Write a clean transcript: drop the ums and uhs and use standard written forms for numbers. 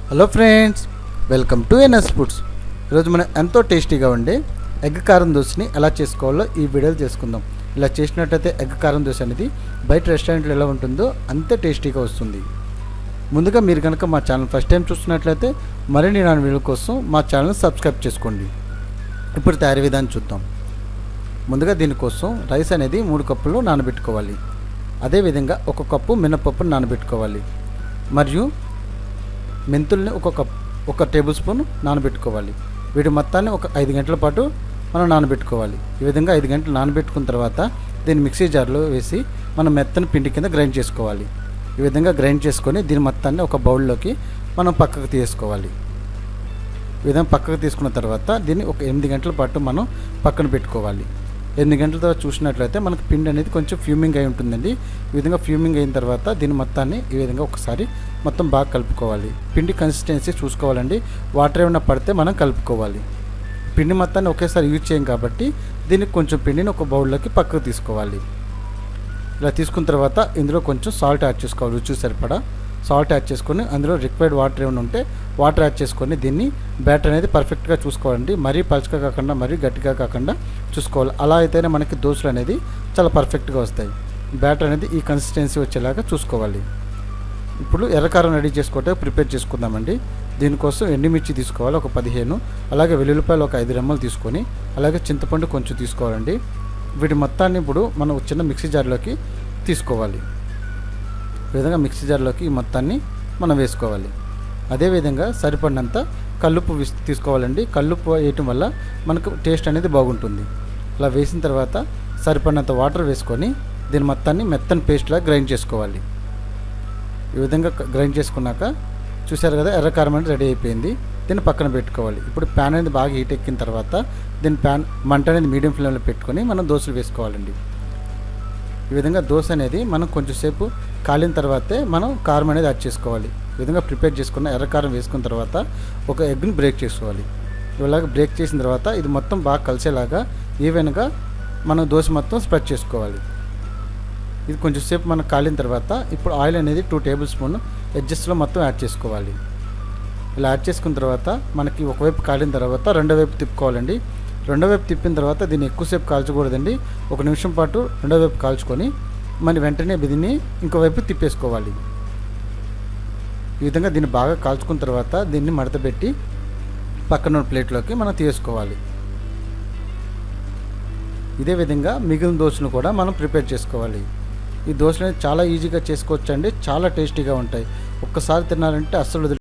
Hello friends, welcome to NS foods. ఈరోజు మనం ఎంతో టేస్టీగా ఉండే ఎగ్ కారం దోశని ఎలా చేసుకోవాలో ఈ వీడియోలో చేసుకుందాం. ఇలా చేసినట్టయితే ఎగ్ కారం దోశ అనేది బయట రెస్టారెంట్లో ఎలా ఉంటుందో అంతే టేస్టీగా వస్తుంది. ముందుగా మీరు కనుక మా ఛానల్ ఫస్ట్ టైం చూస్తున్నట్లయితే మరిన్ని నా వీడియోల కోసం మా ఛానల్ సబ్స్క్రైబ్ చేసుకోండి. ఇప్పుడు తయారీ విధానం చూద్దాం. ముందుగా దీనికోసం రైస్ అనేది 3 కప్పులు నానబెట్టుకోవాలి. అదేవిధంగా 1 కప్పు మినపప్పును నానబెట్టుకోవాలి. మరియు మెంతుల్ని ఒక టేబుల్ స్పూన్ నానబెట్టుకోవాలి. వీటి మొత్తాన్ని ఒక 5 గంటల పాటు మనం నానబెట్టుకోవాలి. ఈ విధంగా 5 గంటలు నానబెట్టుకున్న తర్వాత దీన్ని మిక్సీ జార్లో వేసి మనం మెత్తని పిండి కింద గ్రైండ్ చేసుకోవాలి. ఈ విధంగా గ్రైండ్ చేసుకొని దీని మొత్తాన్ని ఒక బౌల్లోకి మనం పక్కకు తీసుకోవాలి. ఈ విధంగా పక్కకు తీసుకున్న తర్వాత దీన్ని ఒక 8 గంటల పాటు మనం పక్కన పెట్టుకోవాలి. 8 గంటల తర్వాత చూసినట్లయితే మనకు పిండి అనేది కొంచెం ఫ్యూమింగ్ అయి ఉంటుందండి. ఈ విధంగా ఫ్యూమింగ్ అయిన తర్వాత దీని మొత్తాన్ని ఈ విధంగా ఒకసారి మొత్తం బాగా కలుపుకోవాలి. పిండి కన్సిస్టెన్సీ చూసుకోవాలండి. వాటర్ ఏమైనా పడితే మనం కలుపుకోవాలి. పిండి మొత్తాన్ని ఒకేసారి యూజ్ చేయం కాబట్టి దీనికి కొంచెం పిండిని ఒక బౌల్లోకి పక్కకు తీసుకోవాలి. ఇలా తీసుకున్న తర్వాత ఇందులో కొంచెం సాల్ట్ యాడ్ చేసుకోవాలి. రుచి సరిపడా సాల్ట్ యాడ్ చేసుకొని అందులో రిక్వైర్డ్ వాటర్ ఏమైనా ఉంటే వాటర్ యాడ్ చేసుకొని దీన్ని బ్యాటర్ అనేది పర్ఫెక్ట్గా చూసుకోవాలండి. మరీ పలుచగా కాకుండా మరీ గట్టిగా కాకుండా చూసుకోవాలి. అలా అయితేనే మనకి దోశలు అనేది చాలా పర్ఫెక్ట్గా వస్తాయి. బ్యాటర్ అనేది ఈ కన్సిస్టెన్సీ వచ్చేలాగా చూసుకోవాలి. ఇప్పుడు ఎర్రకారం రెడీ చేసుకోవటే ప్రిపేర్ చేసుకుందామండి. దీనికోసం ఎండుమిర్చి తీసుకోవాలి ఒక 15, అలాగే వెల్లుల్లిపాయలు ఒక 5 రెమ్మలు తీసుకొని అలాగే చింతపండు కొంచెం తీసుకోవాలండి. వీటి మొత్తాన్ని ఇప్పుడు మనం చిన్న మిక్సీ జార్లోకి తీసుకోవాలి. ఈ విధంగా మిక్సీ జార్లోకి ఈ మొత్తాన్ని మనం వేసుకోవాలి. అదేవిధంగా సరిపడినంత కల్లుప్పు తీసుకోవాలండి. కల్లుప్పు వేయటం వల్ల మనకు టేస్ట్ అనేది బాగుంటుంది. ఇలా వేసిన తర్వాత సరిపడినంత వాటర్ వేసుకొని దీని మొత్తాన్ని మెత్తని పేస్ట్లా గ్రైండ్ చేసుకోవాలి. ఈ విధంగా గ్రైండ్ చేసుకున్నాక చూసారు కదా, ఎర్రకారం అనేది రెడీ అయిపోయింది. దీన్ని పక్కన పెట్టుకోవాలి. ఇప్పుడు ప్యాన్ అనేది బాగా హీట్ ఎక్కిన తర్వాత దీని మంట అనేది మీడియం ఫ్లేమ్లో పెట్టుకొని మనం దోశలు వేసుకోవాలండి. ఈ విధంగా దోశ అనేది మనం కొంచెం సేపు కాలిన తర్వాతే మనం కారం అనేది యాడ్ చేసుకోవాలి. ఈ విధంగా ప్రిపేర్ చేసుకున్న ఎర్రకారం వేసుకున్న తర్వాత ఒక ఎగ్ని బ్రేక్ చేసుకోవాలి. ఇలాగ బ్రేక్ చేసిన తర్వాత ఇది మొత్తం బాగా కలిసేలాగా ఈవెన్గా మనం దోశ మొత్తం స్ప్రెడ్ చేసుకోవాలి. ఇది కొంచెం సేపు మనం కాలిన తర్వాత ఇప్పుడు ఆయిల్ అనేది 2 టేబుల్ స్పూన్ ఎడ్జస్ట్లో మొత్తం యాడ్ చేసుకోవాలి. ఇలా యాడ్ చేసుకున్న తర్వాత మనకి ఒకవైపు కాలిన తర్వాత రెండో వైపు తిప్పుకోవాలండి. రెండో వైపు తిప్పిన తర్వాత దీన్ని ఎక్కువసేపు కాల్చకూడదండి. 1 నిమిషం పాటు రెండో వైపు కాల్చుకొని మన వెంటనే దీన్ని ఇంకోవైపు తిప్పేసుకోవాలి. ఈ విధంగా దీన్ని బాగా కాల్చుకున్న తర్వాత దీన్ని మడతపెట్టి పక్కన ప్లేట్లోకి మనం తీసుకోవాలి. ఇదే విధంగా మిగిలిన దోశను కూడా మనం ప్రిపేర్ చేసుకోవాలి. ఈ దోశలు చాలా ఈజీగా చేసుకోవచ్చండి. చాలా టేస్టీగా ఉంటాయి. ఒక్కసారి తిన్నారంటే అస్సలు